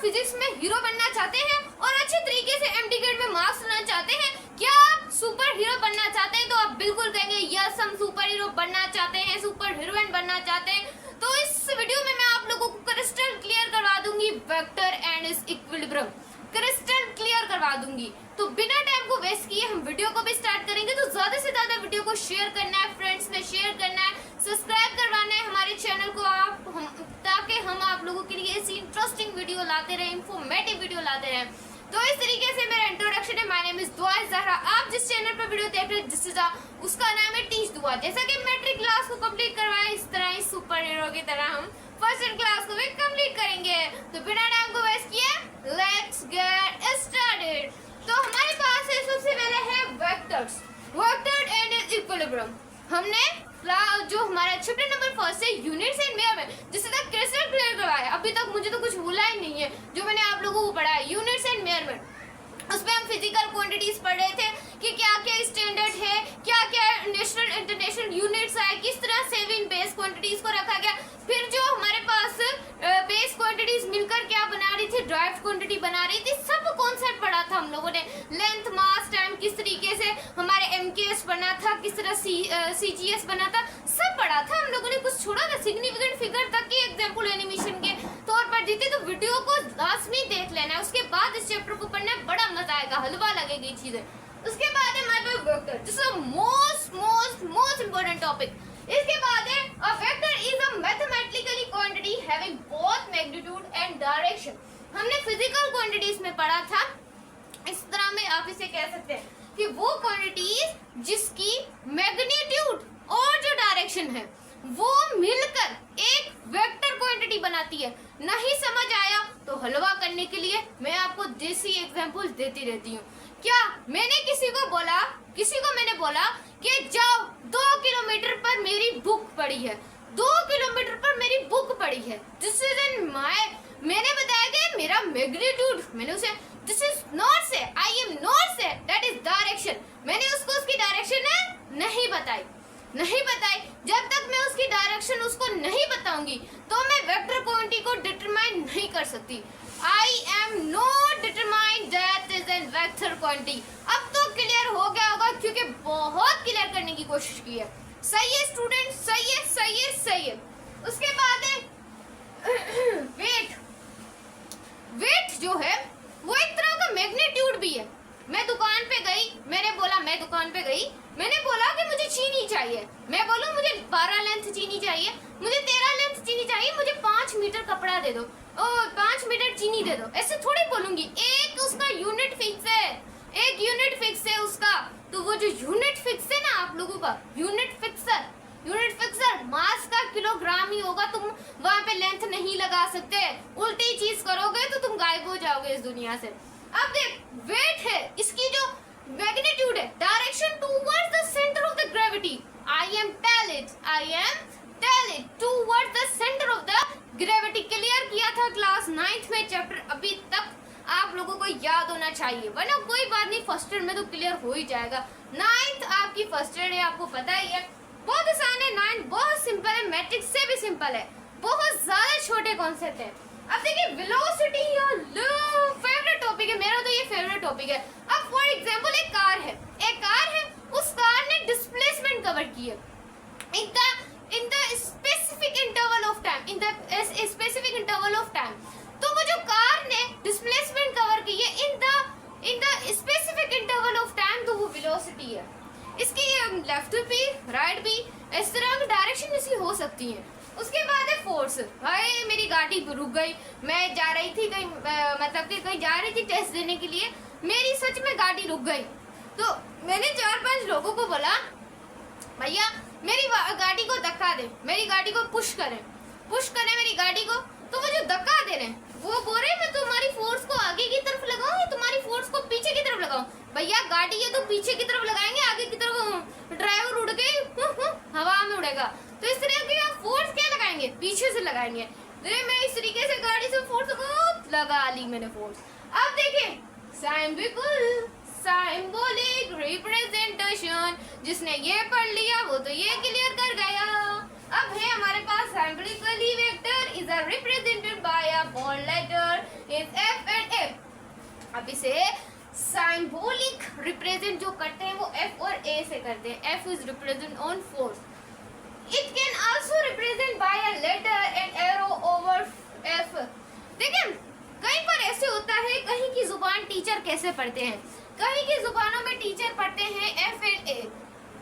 Physics में hero बनना चाहते हैं और अच्छे तरीके से एमडी ग्रेड में मार्क्स लाना चाहते हैं, क्या आप सुपर हीरो बनना चाहते हैं, तो आप बिल्कुल कहेंगे यस हम सुपर हीरो बनना चाहते हैं, सुपर हीरोइन बनना चाहते हैं। तो इस वीडियो में मैं आप लोगों को क्रिस्टल क्लियर करवा दूंगी vector and it's equilibrium, crystal clear करवा दूंगी। तो बिना टाइम को वेस्ट किए हम वीडियो को भी स्टार्ट करेंगे। तो ज्यादा से ज्यादा वीडियो को शेयर करना है, फ्रेंड्स में शेयर करना है, सब्सक्राइब करवाना है हमारे चैनल को ताकि हम आप लोगों के लिए ऐसी इंटरेस्टिंग वीडियो लाते रहे, इंफॉर्मेटिव वीडियो लाते रहे। तो इस तरीके से मेरा इंट्रोडक्शन है। माय नेम इज दुआ ज़हरा। आप जिस चैनल पर वीडियो देख रहे हैं उसका नाम है टीच दुआ। जैसा कि मैट्रिक क्लास को कंप्लीट करवाएं, इस तरह ही सुपर हीरो की तरह हम फर्स्ट क्लास को भी कंप्लीट करेंगे। तो बिना टाइम को वेस्ट किए लेट्स गेट स्टार्टेड। तो हमारे पास है सबसे पहले है वेक्टर्स, वेक्टर एंड इक्विलिब्रियम। हमने जो हमारा चैप्टर नंबर 1 से यूनिट्स एंड मेजरमेंट जिससे तक क्रिस्टल क्लियर करवाया, अभी तक मुझे तो कुछ भूला ही नहीं है जो मैंने आप लोगों को पढ़ाया यूनिट्स एंड मेजरमेंट। उसमें हम फिजिकल क्वांटिटीज पढ़ रहे थे कि क्या क्या स्टैंडर्ड है, क्या क्या नेशनल इंटरनेशनल यूनिट्स आए, किस तरह से इन बेस क्वांटिटीज को रखा गया। फिर जो हमारे पास बेस क्वांटिटीज मिलकर क्या बना रही थी, ड्राइव्ड क्वांटिटी बना रही थी। सब कॉन्सेप्ट पढ़ा था हम लोगों ने। लेंथ, मास, टाइम, किस तरीके से हमारे एमकेएस बना था, किस तरह सीजीएस बना था, सब पढ़ा था हम लोगों ने। कुछ छोड़ा था, सिग्निफिकेंट फिगर तक की एग्जांपल एनिमेशन के तौर पर दी थी। तो वीडियो को लाजमी देख लेना है, उसके बाद इस चैप्टर को पढ़ना है, बड़ा मजा आएगा, हलवा लगेगी चीजें। उसके बाद है हमारे पास vector, this is most important topic. इसके बाद है a vector is a mathematically quantity having both magnitude and direction. हमने फिजिकल क्वांटिटीज में पढ़ा था, इस तरह में आप इसे कह सकते हैं कि वो क्वांटिटीज जिसकी मैग्नीट्यूड और जो डायरेक्शन है वो मिलकर एक वेक्टर क्वांटिटी बनाती है। नहीं समझ आया तो हलवा करने के लिए मैं आपको देसी एग्जांपल देती रहती हूँ। क्या मैंने किसी को मैंने बोला कि जाओ 2 किलोमीटर पर मेरी बुक पड़ी है, 2 किलोमीटर पर मेरी बुक पड़ी है। दिस इज इन मैंने बताया कि मेरा मैग्नीट्यूड, मैंने उसे दिस इज नॉट से, आई एम नॉट से, दैट इज डायरेक्शन। मैंने उसको उसकी डायरेक्शन नहीं बताई। जब तक मैं उसकी डायरेक्शन उसको नहीं बताऊंगी तो मैं वेक्टर क्वांटिटी को डिटरमाइन नहीं कर सकती। I am not determined that is a vector quantity। अब तो क्लियर हो गया होगा क्योंकि बहुत क्लियर करने की कोशिश की है। सही है स्टूडेंट, सही है। उसके बाद है वेट जो है वो एक तरह का मैग्नीट्यूड भी है। मैं दुकान पे गई, मैंने बोला कि मुझे चीनी चाहिए। मैं बोलूं मुझे 12 लेंथ चीनी चाहिए, मुझे 13 लेंथ चीनी चाहिए, मुझे 5 मीटर कपड़ा दे दो, 5 मीटर चीनी दे दो, ऐसे थोड़ी बोलूंगी। एक उसका यूनिट फिक्स है उसका। तो वो जो यूनिट फिक्स है ना आप लोगों का, यूनिट फिक्सर मास का किलोग्राम ही होगा। तुम वहां पे लेंथ नहीं लगा सकते, उल्टी चीज करोगे तो तुम गायब हो जाओगे इस दुनिया से। अब देख वेट है, इसकी जो मैग्नीट्यूड है, direction towards the centre of the gravity. I am tell it towards the centre of the gravity. Clear किया था क्लास 9th में चैप्टर, अभी तक आप लोगों को याद होना चाहिए, वरना कोई बात नहीं, फर्स्ट ईयर में तो क्लियर हो ही जाएगा। 9th आपकी फर्स्ट ईयर है, आपको पता ही है, बहुत आसान है। 9th बहुत सिंपल है, मैट्रिक से भी सिंपल है, बहुत ज्यादा छोटे कॉन्सेप्ट है। अब देखिए वेलोसिटी फेवरेट टॉपिक है मेरा, तो ये फेवरेट टॉपिक है। अब फॉर एग्जांपल एक कार है, उस कार ने डिस्प्लेसमेंट कवर की है in the specific interval of time। तो वो जो कार ने डिस्प्लेसमेंट कवर की है in the specific interval of time, तो वो वेलोसिटी है। इसकी लेफ्ट भी राइट भी इस तरह की डायरेक्शन इसकी हो सकती है। उसके बाद है फोर्स। भाई मेरी गाड़ी रुक गई, मैं जा रही थी कहीं, मतलब कि कहीं जा रही थी टेस्ट देने के लिए, मेरी सच में गाड़ी रुक गई। तो मैंने 4-5 लोगों को बोला भैया मेरी गाड़ी को धक्का दे, मेरी गाड़ी को पुश करें मेरी गाड़ी को। तो वो जो धक्का दे रहे हैं वो बोल रहे मैं तुम्हारी फोर्स को आगे की तरफ लगाऊं या तुम्हारी फोर्स को पीछे की तरफ लगाऊं। भैया गाड़ी है तो पीछे की तरफ लगाएंगे, आगे की तरफ ड्राइवर उड़ के हवा में उड़ेगा। तो इस तरह की आप फोर्स क्या लगाएंगे, पीछे से लगाएंगे। मैं इस तरीके से गाड़ी से फोर्स को लगा ली मैंने फोर्स। अब देखिए सिंबॉलिक रिप्रेजेंटेशन, जिसने ये पढ़ लिया वो तो ये क्लियर कर गया। अब है हमारे पास symbolically vector is represented by a bold letter is F and A. अब इसे सिंबॉलिक रिप्रेजेंट जो करते हैं वो एफ और ए से करते हैं। F is represent on force. It can also represent by a letter and arrow over F. देखिए कहीं पर ऐसे होता है, कहीं की जुबान टीचर कैसे पढ़ते हैं, कहीं की जुबानों में टीचर पढ़ते हैं एफ एंड ए,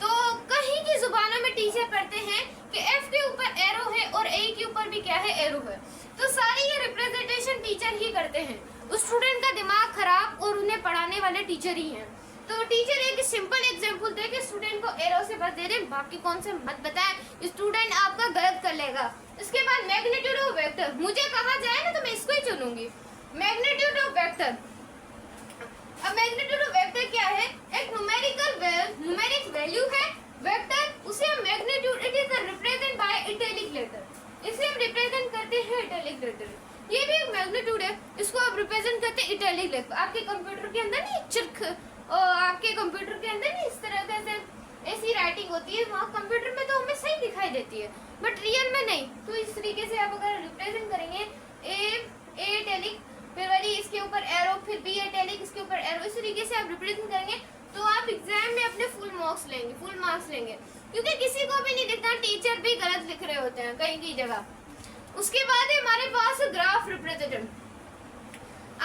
तो कहीं की जुबानों में टीचर पढ़ते हैं कि एफ के ऊपर एरो है और ए के ऊपर भी क्या है, एरो है। तो सारी ये रिप्रेजेंटेशन टीचर ही करते हैं। स्टूडेंट का दिमाग खराब और उन्हें पढ़ाने वाले टीचर ही हैं। तो टीचर एक सिंपल एग्जांपल दे के स्टूडेंट को एरो से बस दे दे, बाकी कौन से मत बताए, स्टूडेंट आपका गलत कर लेगा। इसके बाद मैग्नीट्यूड ऑफ वेक्टर, मुझे कहा जाए ना तो मैं इसको ही चुनूंगी, मैग्नीट्यूड ऑफ वेक्टर। अब मैग्नीट्यूड ऑफ वेक्टर क्या है, एक न्यूमेरिक वैल्यू है वेक्टर, उसे हम magnitude, it is represent by italic letter, इसे हम रिप्रेजेंट करते हैं इटैलिक लेटर। ये भी एक मैग्नीट्यूड है, इसको आप रिप्रेजेंट करते हैं इटैलिक लेटर। आपके कंप्यूटर के अंदर नहीं चिरख, आपके कंप्यूटर के अंदर नहीं इस तरह का ऐसी राइटिंग होती है, वहाँ कंप्यूटर में तो हमें सही दिखाई देती है बट रियल में नहीं। तो इस तरीके से आप अगर रिप्रेजेंट करेंगे ए इटैलिक, फिर वाली इसके ऊपर एरो, फिर बी इटैलिक, इसके ऊपर एरो, इस तरीके से आप रिप्रेजेंट करेंगे तो आप एग्जाम में अपने फुल मार्क्स लेंगे, क्योंकि किसी को भी नहीं दिखता, टीचर भी गलत लिख रहे होते हैं कहीं की जगह। उसके बाद है हमारे पास ग्राफ रिप्रेजेंटेशन।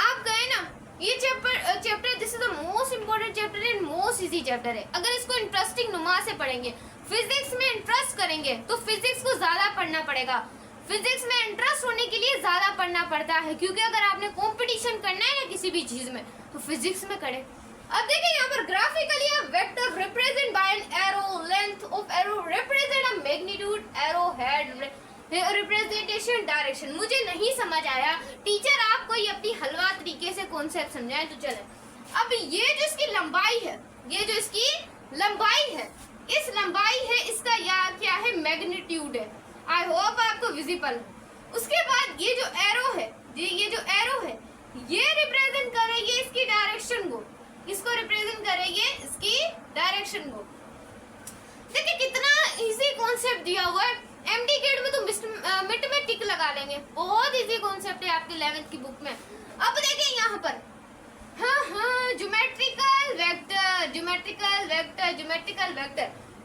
आप गए ना, ये chapter this is the most important chapter and most easy chapter है। अगर इसको इंटरेस्टिंग नुमा से पढ़ेंगे, फिजिक्स में इंटरेस्ट करेंगे तो फिजिक्स को ज्यादा पढ़ना पड़ेगा। फिजिक्स में इंटरेस्ट होने के लिए ज्यादा पढ़ना पड़ता है, क्योंकि अगर आपने कंपटीशन करना है ना किसी भी चीज में तो फिजिक्स में करें। अब देखिए यहाँ पर graphically vector represent by an arrow, length of arrow represent a magnitude, arrow head representation, direction. मुझे नहीं समझ आया, टीचर आपको ये अपनी हलवा तरीके से कॉन्सेप्ट समझाए तो चले। अब ये जो इसकी लंबाई है, ये जो इसकी लंबाई है, इस लंबाई है इसका या क्या है, मैग्नीट्यूड है। आई होप आपको विजिबल। उसके बाद ये जो एरो है, ये जो एरो है ये रिप्रेजेंट करेगी इसकी डायरेक्शन को, इसको रिप्रेजेंट करेगी इसकी डायरेक्शन को। देखिए कितना इजी कॉन्सेप्ट दिया हुआ है। एमडी गेट में तो मिट में टिक लगा लेंगे, बहुत इजी कॉन्सेप्ट है आपके 11th की बुक में। अब देखिए यहाँ पर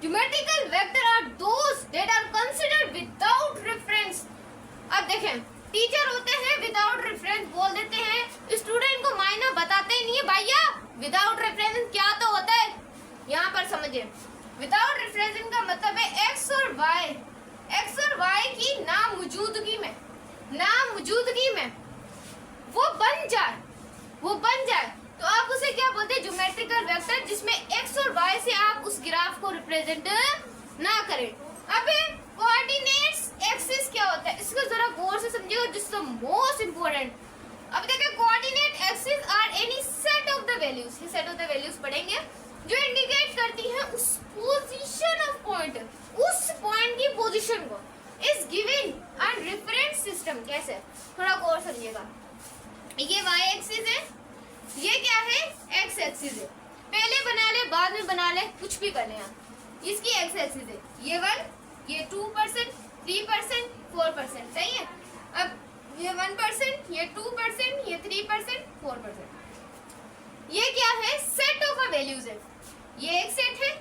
geometrical vector are those that are considered without reference. अब देखें टीचर होते हैं विदाउट रेफरेंस बोल देते हैं, स्टूडेंट को मायना बताते ही नहीं है भैया विदाउट रेफरेंस क्या तो होता है। यहाँ पर समझिए विदाउट रेफरेंस का मतलब है एक्स और वाई की नामौजूदगी में वो बन जाए तो आप उसे क्या बोलते हैं, ज्योमेट्रिकल वेक्टर, जिसमें एक्स और वाई से आप उस ग्राफ को रिप्रेजेंट ना करें। अब कोऑर्डिनेट्स एक्सिस क्या होता है, इसको जरा गौर से समझिएगा, दिस इज मोस्ट इंपोर्टेंट। अब देखिए coordinate axis are any set of the values, ये सेट ऑफ द वैल्यूज पढ़ेंगे जो इंडिकेट करती है उस पोजीशन ऑफ पॉइंट, उस पॉइंट की पोजीशन को is given and reference system. कैसे, थोड़ा गौर समझिएगा। ये वाई एक्सिस है, ये क्या है, एक्स एक्सिस है। पहले बना ले बाद में बना ले, कुछ भी कर ले आप। इसकी एक्स एक्सिस है, ये 1, ये 2%, 3%, 4%, सही है। अब ये 1%, ये 2%, ये 3%, 4%। ये क्या है, सेट ऑफ वैल्यूज है। ये एक सेट है,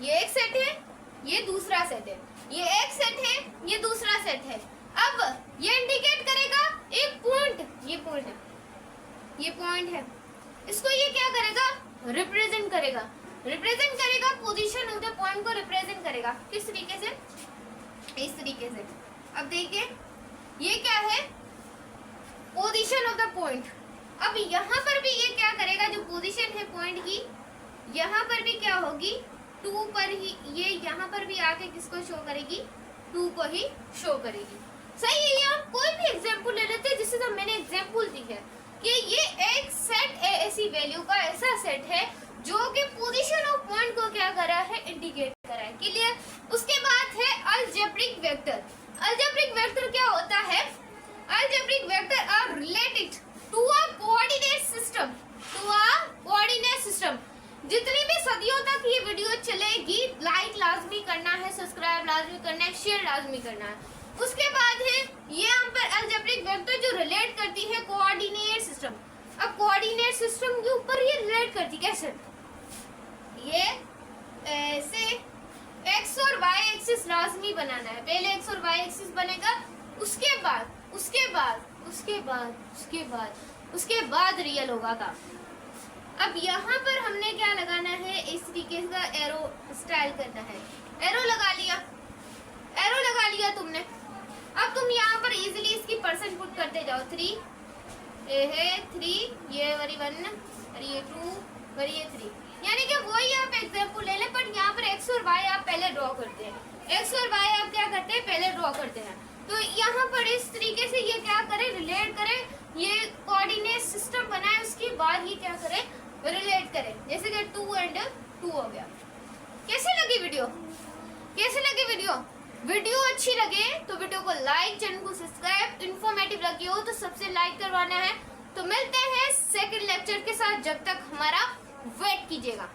ये एक सेट है, ये दूसरा सेट है, ये एक सेट है, ये दूसरा सेट है। अब ये इंडिकेट करेगा एक पॉइंट, ये पॉइंट है, ये पॉइंट है, इसको ये क्या करेगा, रिप्रेजेंट करेगा पोजीशन ऑफ द पॉइंट को रिप्रेजेंट करेगा। किस तरीके से, इस तरीके से। अब देखिए ये क्या है, पोजीशन ऑफ द पॉइंट। अब यहाँ पर भी ये क्या करेगा, जो पोजीशन है पॉइंट की, यहाँ पर भी क्या होगी, 2 पर ही, ये यहाँ पर भी आके किसको शो करेगी, 2 को ही शो करेगी। सही है। ये आप कोई भी एग्जाम्पल ले लेते हैं, जिससे तो मैंने एग्जाम्पल दी है कि ये एक सेट है, ऐसी वैल्यू का ऐसा सेट है जो कि पोजीशन ऑफ पॉइंट को क्या करा है, इंडिकेट करा है। क्लियर। उसके बाद है अलजेब्रिक वेक्टर। अलजेब्रिक वेक्टर क्या होता है, algebraic vector are related to a coordinate system. जितनी भी सदियों तक ये वीडियो चलेगी, लाइक लाजमी करना है, सब्सक्राइब लाजमी करना है, शेयर लाजमी करना है। उसके बाद है ये यहाँ पर अलजेब्रिक वेक्टर जो रिलेट करती है कोऑर्डिनेट सिस्टम के ऊपर ये रिलेट करती। कैसे? ये ऐसे एक्स और वाई एक्सिस लाजमी बनाना है। पहले एक्स और वाई एक्सिस बनेगा, उसके बाद रियल होगा था। अब यहाँ पर हमने क्या लगाना है, इस तरीके का एरो स्टाइल करना है। एरो लगा लिया तुमने। अब तुम यहाँ पर इजीली इसकी परसेंट पुट करते जाओ। 3 है 3, ये वाली 1 और ये 2 और ये 3, यानी कि वही आप एग्जाम्पल ले लें, बट यहाँ पर एक्स और वाई आप पहले ड्रॉ करते हैं। एक्स और वाई आप क्या करते हैं, पहले ड्रॉ करते हैं। तो यहाँ पर इस तरीके से ये क्या करें, रिलेट करें, ये कोऑर्डिनेट सिस्टम बनाए, उसके बाद ये क्या करें, रिलेट करें। जैसे कि 2 and 2 हो गया। कैसे लगी वीडियो? वीडियो अच्छी लगे तो वीडियो को लाइक, चैनल को सब्सक्राइब, इन्फॉर्मेटिव लगी हो तो सबसे लाइक करवाना है। तो मिलते हैं सेकंड लेक्चर के साथ, जब तक हमारा वेट कीजिएगा।